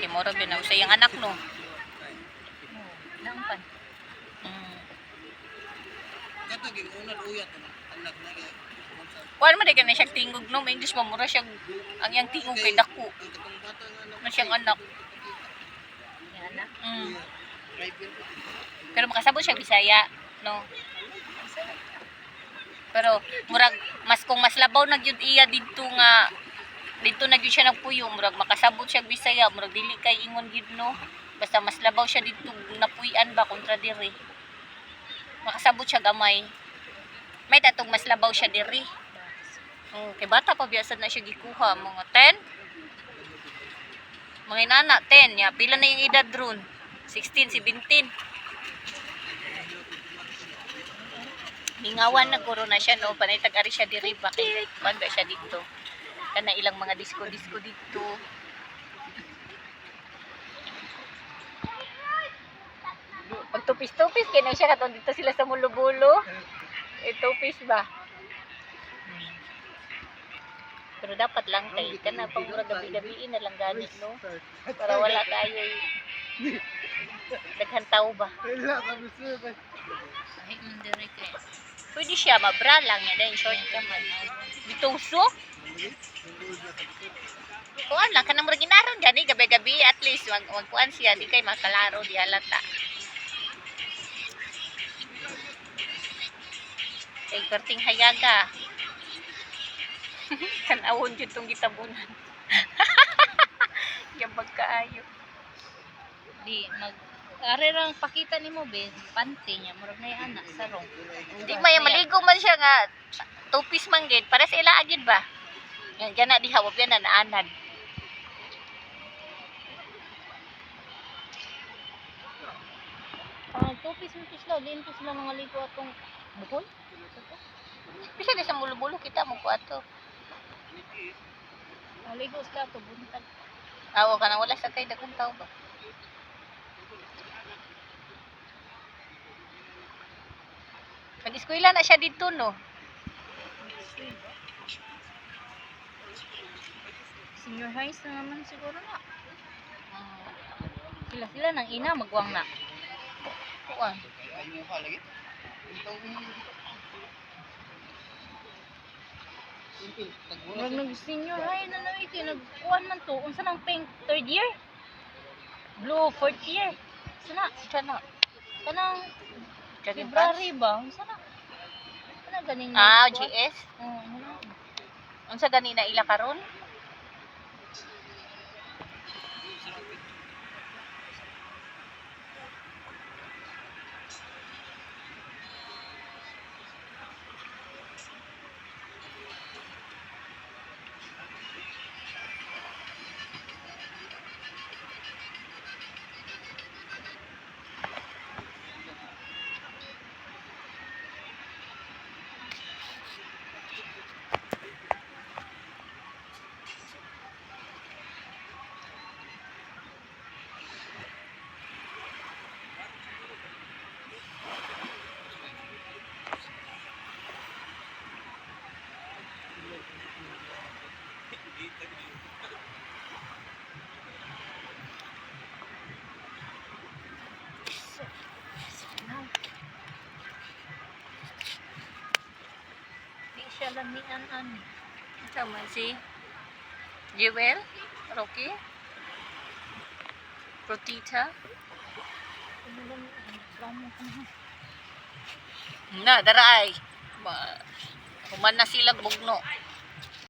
kay mura gyud na usay ang anak no. Nangpan. Kato gi unan uyat anak na kay. Kuan man di ka na siya tingog no, may English mamura siya ang yang tingog kay dako. Ang katong bata nga Na siyang anak. Yung anak. Pero makasabot siya Bisaya, no. Pero murag mas kung mas labaw na gyud iya didto nga dito na gyud siya nagpuyo, murag makasabot siya Bisaya, murag dili kay ingon gyud no. Basta mas labaw siya dito napuy-an ba kontra diri. Makasabot siya gamay. May tatong mas labaw siya diri. Kay bata pa biasa na siya gikuha mga 10. Mga inana 10 ya, pila na yung edad ron? 16, 17. Hingawan na guro na siya no, panay tag-ari siya diri ba kay banda siya dito. Kana ilang mga disco dito. Pag tupis-tupis kay na siya katon dito sila sa Mulubulo. Tupis ba? Pero dapat lang kay kana pang mura gabi-gabi na lang gani no. Para wala tayo daghan tao ba. Ay, mandiri kay. Pwede siya mabra lang yan dahil short ka man. Bituso? Kuan lang kanang murag ginaron gani gabi-gabi at least wag siya di kay makalaro di halata. Kay perting hayaga. Kanawon jud tong gitabunan. Yabag kaayo. Di mag are rang pakita nimo be panty niya murag na ana sarong. Di may maligo man siya nga tupis man gid para sa ila agid ba. Yan gana di hawab yan na naanad. Tupis mo sila, din po sila mga ligo atong buhol. Bisa di sa Mulubulo kita mo ko ato. Maligo sila to buntag. Awo ka na wala sa kay daghang tao ba. Nag-eskwela na siya dito no. Senior high na naman siguro na. Sila nang ina magwang na. Kuan. Ay mo lagi. Murag nag-senior high na na ito. Nagkuhan man to. Unsa nang pink third year? Blue fourth year. Sana? Sana. Kanang Jogging February ba? Unsa na? Ano ganing GS. ano? Unsa gani na ila karon? Di siya lamian ani. Sama si Jewel, Rocky, Protita. Na, daray. Human na sila bugno.